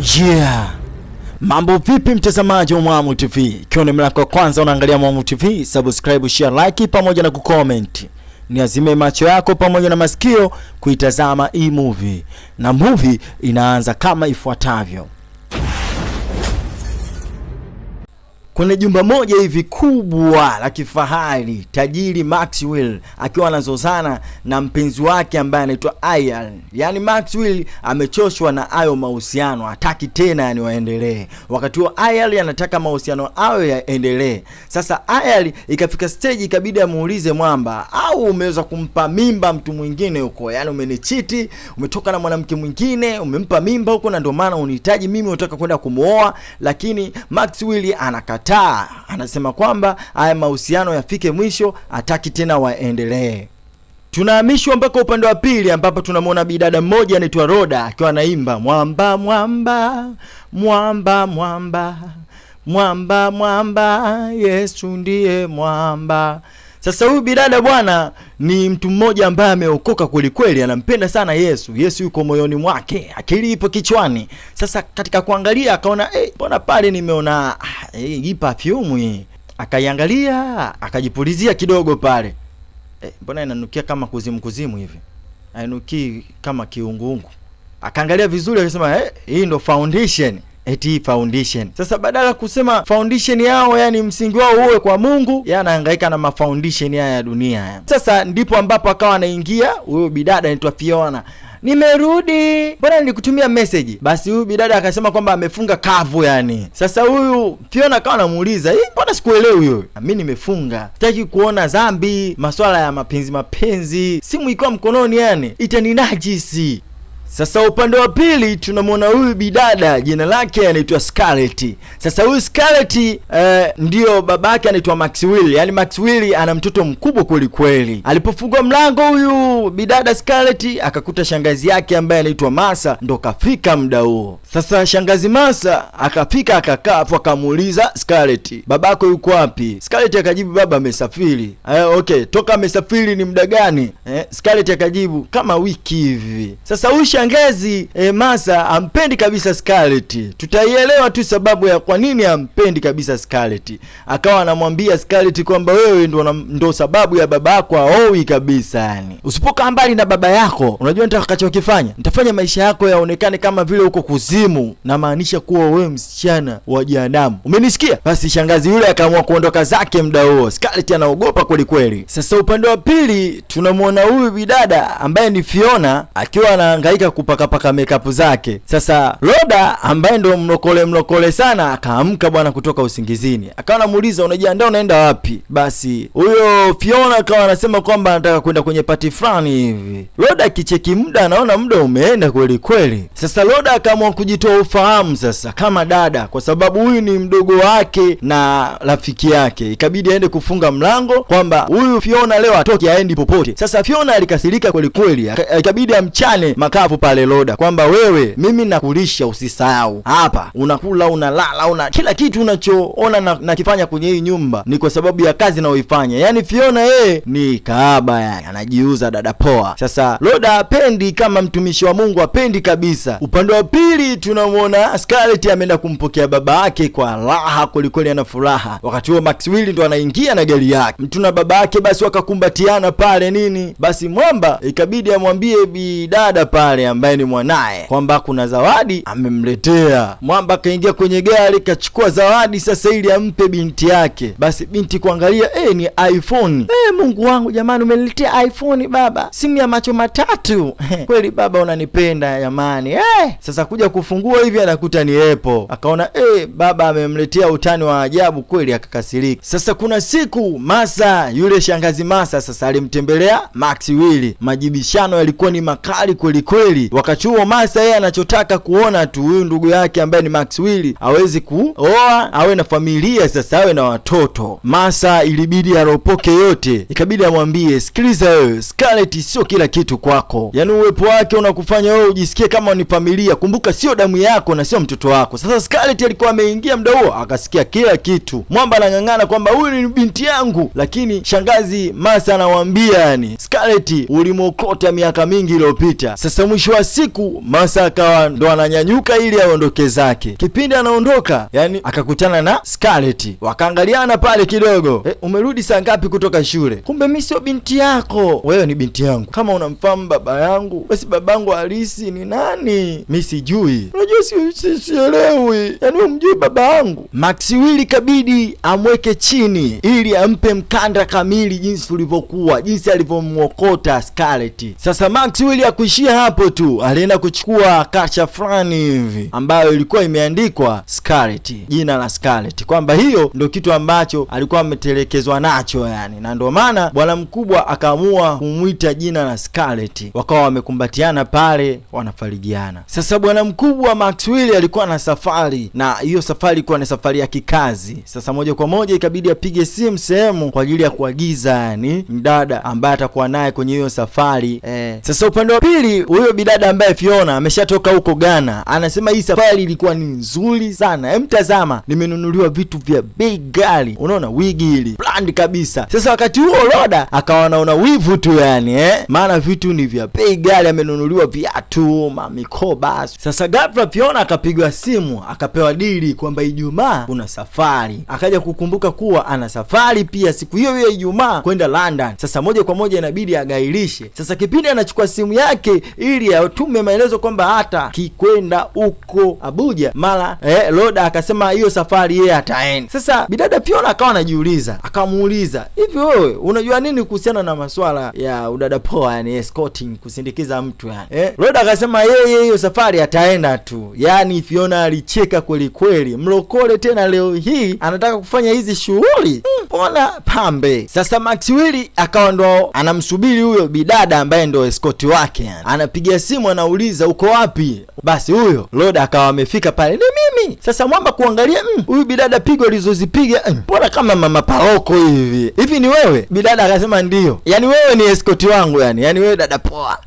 Yeah. Mambo vipi mtazamaji wa Mwamu TV? Ikiwa ni mara ya kwanza unaangalia Mwamu TV, subscribe, share, like pamoja na kucomment. Niazime macho yako pamoja na masikio kuitazama hii movie. Na movie inaanza kama ifuatavyo. Kuna jumba moja hivi kubwa la kifahari, tajiri Maxwell akiwa anazozana na mpenzi wake ambaye anaitwa Ayal. Yaani Maxwell amechoshwa na hayo mahusiano, hataki tena yani waendelee. Wakati huo Ayal anataka mahusiano hayo yaendelee. Sasa Ayal ikafika stage ikabidi amuulize mwamba, au umeweza kumpa mimba mtu mwingine huko? Yaani umenichiti, umetoka na mwanamke mwingine, umempa mimba huko na ndio maana unihitaji mimi, unataka kwenda kumuoa. Lakini Maxwell anakataa. Anasema kwamba haya mahusiano yafike mwisho, hataki tena waendelee. Tunahamishwa mpaka upande wa pili ambapo tunamwona bidada mmoja anaitwa Roda akiwa anaimba mwamba mwamba mwamba mwamba mwamba mwamba Yesu ndiye mwamba. Sasa huyu bidada bwana ni mtu mmoja ambaye ameokoka kweli kweli, anampenda sana Yesu. Yesu yuko moyoni mwake, akili ipo kichwani. Sasa katika kuangalia akaona mbona pale nimeona hii perfume hii. Akaiangalia, akajipulizia kidogo pale. Mbona inanukia kama kuzimu hivi? Hainuki kama kiunguungu. Akaangalia vizuri akasema hii ndo foundation. Eti foundation. Sasa badala kusema foundation yao yani msingi wao uwe kwa Mungu, yeye anahangaika na mafoundation ya dunia. Sasa ndipo ambapo akawa anaingia huyo bidada anaitwa Fiona. Nimerudi. Mbona nilikutumia message? Basi huyu bidada akasema kwamba amefunga kavu yani. Sasa huyu Fiona akawa anamuuliza, mbona sikuelewi huyo? Mimi nimefunga. Sitaki kuona dhambi, masuala ya mapenzi. Simu iko mkononi yani. Itaninajisi. Sasa upande wa pili tunamwona huyu bidada jina lake anaitwa Scarlett. Sasa huyu Scarlett ndio babake anaitwa Maxwell. Yaani Maxwell ana mtoto mkubwa kweli kweli. Alipofungua mlango huyu bidada Scarlett akakuta shangazi yake ambaye anaitwa Masa ndo kafika muda huo. Sasa shangazi Masa akafika akakaa hapo akamuuliza Scarlett, babako yuko wapi? Scarlett akajibu baba amesafiri. Okay, toka amesafiri ni muda gani? Scarlett akajibu kama wiki hivi. Sasa huyu shangazi Masa ampendi kabisa Scarlett. Tutaielewa tu sababu ya kwa nini ampendi kabisa Scarlett. Akawa anamwambia Scarlett kwamba wewe ndo sababu ya babako aoi kabisa yani. Usipokaa mbali na baba yako, unajua nitakachokifanya? Nitafanya maisha yako yaonekane kama vile uko kuzimu, na maanisha kuwa wewe msichana wa jehanamu. Umenisikia? Basi shangazi yule akaamua kuondoka zake muda huo. Scarlett anaogopa kweli kweli. Sasa upande wa pili tunamwona huyu bidada ambaye ni Fiona akiwa anahangaika kupaka makeup zake. Sasa Roda ambaye ndo mlokole sana akaamka bwana kutoka usingizini. Akawa anamuuliza unajiandaa unaenda wapi? Basi huyo Fiona akawa anasema kwamba anataka kwenda kwenye party fulani hivi. Roda kicheki muda anaona muda umeenda kweli kweli. Sasa Roda akaamua kujitoa ufahamu sasa kama dada, kwa sababu huyu ni mdogo wake na rafiki yake. Ikabidi aende kufunga mlango kwamba huyu Fiona leo atoke aendi popote. Sasa Fiona alikasirika kweli kweli. Ikabidi amchane makavu pale Roda kwamba wewe mimi nakulisha usisahau. Hapa unakula, unalala, kila kitu unachoona na kifanya kwenye hii nyumba ni kwa sababu ya kazi naoifanya. Yaani Fiona yeye ni kahaba yani, anajiuza dada poa. Sasa Roda hapendi kama mtumishi wa Mungu, hapendi kabisa. Upande wa pili tunamwona Scarlett ameenda kumpokea baba yake kwa raha kweli ana furaha. Wakati huo Maxwell ndo anaingia na gari yake. Mtu na baba yake basi wakakumbatiana pale nini. Basi mwamba ikabidi amwambie bidada pale ambaye ni mwanae kwamba kuna zawadi amemletea. Mwamba kaingia kwenye gari kachukua zawadi sasa ili ampe binti yake. Basi binti kuangalia ni iPhone. Mungu wangu jamani, umeniletea iPhone baba, simu ya macho matatu. Kweli baba unanipenda jamani. Sasa kuja kufungua hivi anakuta ni Apple. Akaona baba amemletea utani wa ajabu kweli, akakasirika. Sasa kuna siku Masa yule shangazi Masa sasa alimtembelea Maxwell. Majibishano yalikuwa ni makali kweli kweli. Wakati huo Masa yeye anachotaka kuona tu huyu ndugu yake ambaye ni Maxwell hawezi kuoa, awe na familia, sasa awe na watoto. Masa ilibidi aropoke yote. Ikabidi amwambie, sikiliza wewe, Scarlett sio kila kitu kwako. Yaani uwepo wake unakufanya wewe ujisikie kama ni familia. Kumbuka sio damu yako na sio mtoto wako. Sasa Scarlett alikuwa ameingia muda huo akasikia kila kitu. Mwamba anang'ang'ana kwamba huyu ni binti yangu, lakini shangazi Masa anamwambia yani, Scarlett ulimokota miaka mingi iliyopita. Sasa mwisho wa siku Masa akawa ndo ananyanyuka ili aondoke zake. Kipindi anaondoka, yani akakutana na Scarlett, wakaangaliana pale kidogo. Umerudi saa ngapi kutoka shule? Kumbe mimi sio binti yako, wewe ni binti yangu. Kama unamfahamu baba yangu, basi babangu halisi ni nani? Mimi sijui. Unajua sielewi, yani umjui baba yangu. Maxwell kabidi amweke chini ili ampe mkanda kamili jinsi ulivyokuwa, jinsi alivyomwokota Scarlett. Sasa Maxwell hakuishia hapo tu, alienda kuchukua kasha fulani hivi ambayo ilikuwa imeandikwa Scarlett, jina la Scarlett, kwamba hiyo ndio kitu ambacho alikuwa ametelekezwa nacho yani, na ndio maana bwana mkubwa akaamua kumuita jina la Scarlett. Wakawa wamekumbatiana pale wanafarijiana. Sasa bwana mkubwa Maxwell alikuwa na safari, na hiyo safari ilikuwa ni safari ya kikazi. Sasa moja kwa moja ikabidi apige simu sehemu kwa ajili ya kuagiza yani mdada ambaye atakuwa naye kwenye hiyo safari. Sasa upande wa pili, huyo bidada ambaye Fiona ameshatoka huko Ghana, anasema hii safari ilikuwa ni nzuri sana. Mtazama, nimenunuliwa vitu vya bei ghali. Unaona wigi hili brand kabisa. Sasa wakati huo Roda akawa anaona wivu tu yani, maana vitu ni vya bei ghali, amenunuliwa viatu, mikoba. Sasa ghafla Fiona akapigwa simu, akapewa dili kwamba Ijumaa kuna safari. Akaja kukumbuka kuwa ana safari pia siku hiyo hiyo Ijumaa kwenda London. Sasa moja kwa moja inabidi agairishe. Sasa kipindi anachukua simu yake ili atume maelezo kwamba hata kikwenda huko Abuja, mara Roda akasema hiyo safari yeye ataenda. Sasa bidada Fiona akawa anajiuliza, akamuuliza, hivi wewe unajua nini kuhusiana na masuala ya udada poa yani escorting, kusindikiza mtu yani? Roda akasema yeye hiyo safari ataenda tu. Yani Fiona alicheka kweli kweli, mlokole tena leo hii anataka kufanya hizi shughuli, mbona pambe. Sasa Maxwell akawa ndo anamsubiri huyo bidada ambaye ndo escort wake yani. Anapiga simu anauliza uko wapi? Basi huyo Roda akawa amefika pale, ni mimi. Sasa mwamba kuangalia huyu bidada pigo alizozipiga mbona kama mama paroko hivi ni wewe? Bidada akasema ndio. Yani wewe ni escort wangu yani wewe dada poa.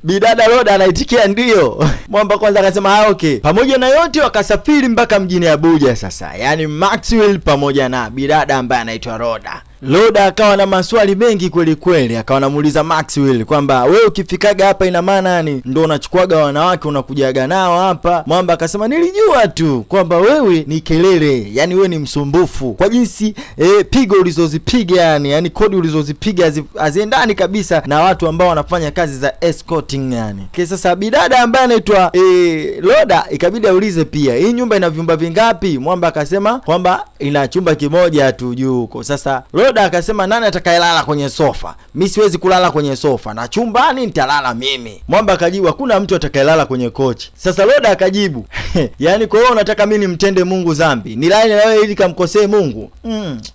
Bidada Roda anaitikia ndio. Mwamba kwanza akasema okay. Pamoja na yote wakasafiri mpaka mjini Abuja sasa. Yani Maxwell pamoja na bidada ambaye anaitwa Roda. Roda akawa na maswali mengi kweli kweli, akawa anamuuliza Maxwell kwamba wewe ukifikaga hapa ina maana nini? Ndio unachukuaga wanawake unakujaga nao hapa? Mwamba akasema nilijua tu kwamba wewe ni kelele, yani wewe ni msumbufu kwa jinsi pigo ulizozipiga yani kodi ulizozipiga haziendani kabisa na watu ambao wanafanya kazi za escorting yani. Sasa bidada ambaye anaitwa Roda ikabidi aulize pia, hii nyumba ina vyumba vingapi? Mwamba akasema kwamba ina chumba kimoja tu juu huko. Sasa Roda akasema nani atakayelala kwenye sofa? Mimi siwezi kulala kwenye sofa, na chumbani nitalala mimi. Mwamba akajibu hakuna mtu atakayelala kwenye kochi. Sasa Roda akajibu yani kwa hiyo unataka mimi nimtende Mungu dhambi, nilale na wewe ili kamkosee Mungu?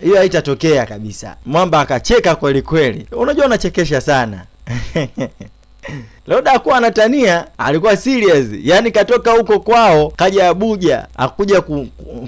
Hiyo haitatokea kabisa. Mwamba akacheka kweli kweli. Unajua unachekesha sana. Roda hakuwa anatania, alikuwa serious. Yani katoka huko kwao kaja Abuja, akuja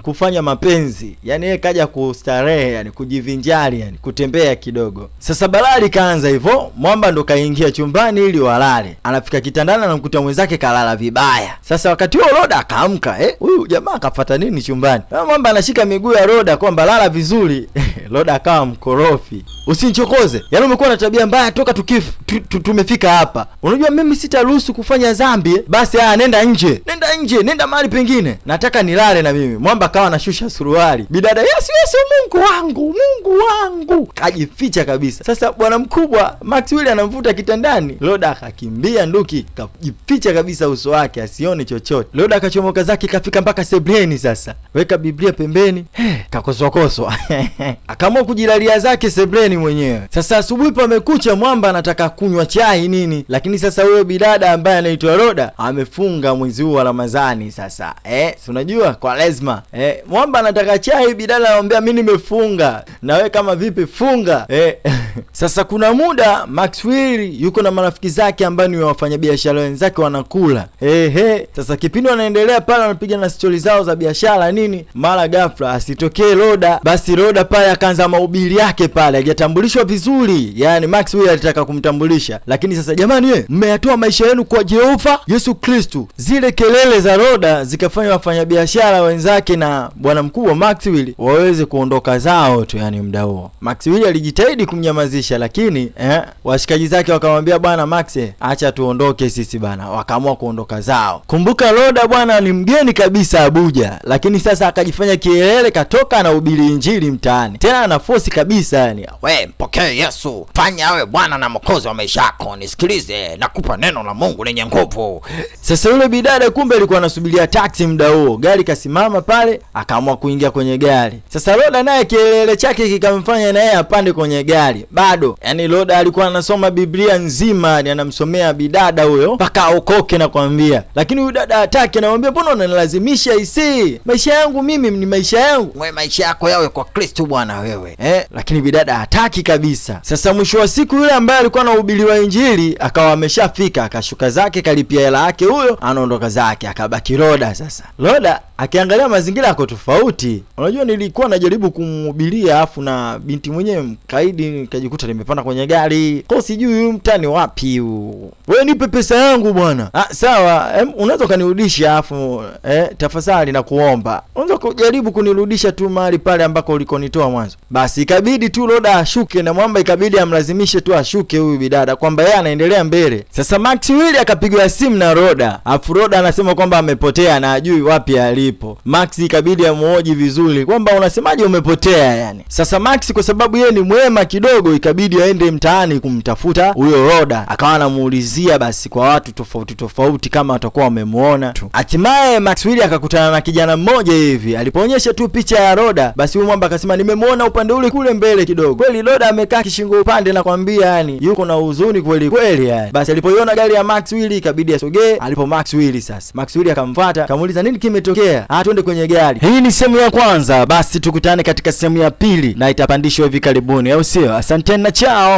kufanya mapenzi. Yani yeye kaja kustarehe, yani kujivinjari, yani kutembea kidogo. Sasa balali kaanza hivyo, Mwamba ndo kaingia chumbani ili walale. Anafika kitandani anamkuta mwenzake kalala vibaya. Sasa wakati huo Roda akaamka, huyu jamaa akafuata nini chumbani? Mwamba anashika miguu ya Roda kwamba lala vizuri. Roda akawa mkorofi. Usinichokoze. Yani umekuwa na tabia mbaya toka tumefika hapa. Unajua mimi sitaruhusu kufanya dhambi. Basi nenda nje. Nenda mahali pengine. Nataka nilale na mimi. Mwamba akawa anashusha suruali. Bidada, Yesu Mungu wangu. Kajificha kabisa. Sasa bwana mkubwa Maxwell anamvuta kitandani. Roda akakimbia nduki, kajificha kabisa uso wake asione chochote. Roda akachomoka zake kafika mpaka sebleni sasa. Weka Biblia pembeni. Kakosokoswa. Akaamua kujilalia zake sebleni mwenyewe. Sasa asubuhi pamekucha, Mwamba anataka kunywa chai nini, lakini sasa huyo bidada ambaye anaitwa Roda amefunga mwezi huu wa Ramadhani sasa. Si unajua kwa lazima. Mwamba anataka chai, bidada anamwambia mimi nimefunga. Na wewe kama vipi funga? Sasa kuna muda Maxwell yuko na marafiki zake ambao ni wafanyabiashara wenzake wanakula. Sasa kipindi wanaendelea pale wanapiga na stori zao za biashara nini, mara ghafla asitokee Roda. Basi Roda pale akaanza mahubiri yake pale, hajatambulishwa vizuri. Yani Maxwell alitaka kumtambulisha, lakini sasa jamani mmeyatoa maisha yenu kwa Jehova Yesu Kristo. Zile kelele kelele za Roda zikafanya wafanyabiashara wenzake na bwana mkubwa Maxwell waweze kuondoka zao tu. Yani muda huo Maxwell alijitahidi kumnyamazisha, lakini washikaji zake wakamwambia bwana Max, acha tuondoke sisi bana. Wakaamua kuondoka zao. Kumbuka Roda bwana ni mgeni kabisa Abuja, lakini sasa akajifanya kielele, katoka na ubili injili mtaani. Tena ana force kabisa yani. We mpokee Yesu, fanya awe Bwana na Mwokozi wa maisha yako, nisikilize, nakupa neno la Mungu lenye nguvu. Sasa yule bidada kumbe alikuwa anasubiria taxi muda huo. Gari kasimama pale, akaamua kuingia kwenye gari. Sasa Roda naye kielele chake kikamfanya naye apande kwenye gari. Bado yani Roda alikuwa anasoma Biblia nzima, anamsomea bidada huyo mpaka aokoke na kwambia. Lakini huyu dada hataki, anamwambia mbona unanilazimisha isi? Maisha yangu mimi ni maisha yangu. Wewe maisha yako yawe kwa Kristo bwana wewe. Lakini bidada hataki kabisa. Sasa mwisho wa siku yule ambaye alikuwa anahubiriwa injili akawa ameshafika, akashuka zake, kalipia hela yake, huyo anaondoka zake, akabaki Roda. Sasa Roda akiangalia mazingira yako tofauti. Unajua nilikuwa najaribu kumhubiria afu na binti mwenyewe mkaidi, nikajikuta nimepanda kwenye gari. Kwa sijui huyu mtani wapi huu. Wewe nipe pesa yangu bwana. Sawa, unaweza kunirudisha afu tafadhali na kuomba. Unaweza kujaribu kunirudisha tu mahali pale ambako ulikonitoa mwanzo. Basi ikabidi tu Roda ashuke na mwamba ikabidi amlazimishe tu ashuke huyu bidada kwamba yeye anaendelea mbele. Sasa Maxwell akapigwa simu na Roda. Afu Roda anasema kwamba amepotea na ajui wapi alipo. Max ikabidi amuoji vizuri kwamba unasemaje umepotea yani. Sasa Max kwa sababu yeye ni mwema kidogo ikabidi aende mtaani kumtafuta huyo Roda. Akawa anamuulizia basi kwa watu tofauti tofauti kama watakuwa wamemuona tu. Hatimaye Maxwell akakutana na kijana mmoja hivi. Alipoonyesha tu picha ya Roda, basi huyo mwamba akasema nimemuona upande ule kule mbele kidogo. Kweli Roda amekaa kishingo upande na kwambia yani yuko na huzuni kweli kweli yani. Basi alipoiona gari ya Maxwell ikabidi asogee alipo Maxwell. Sasa Maxwell akamfuata, akamuuliza nini kimetokea? Twende kwenye gari. Hii ni sehemu ya kwanza, basi tukutane katika sehemu ya pili na itapandishwa hivi karibuni, au sio? Asanteni na chao.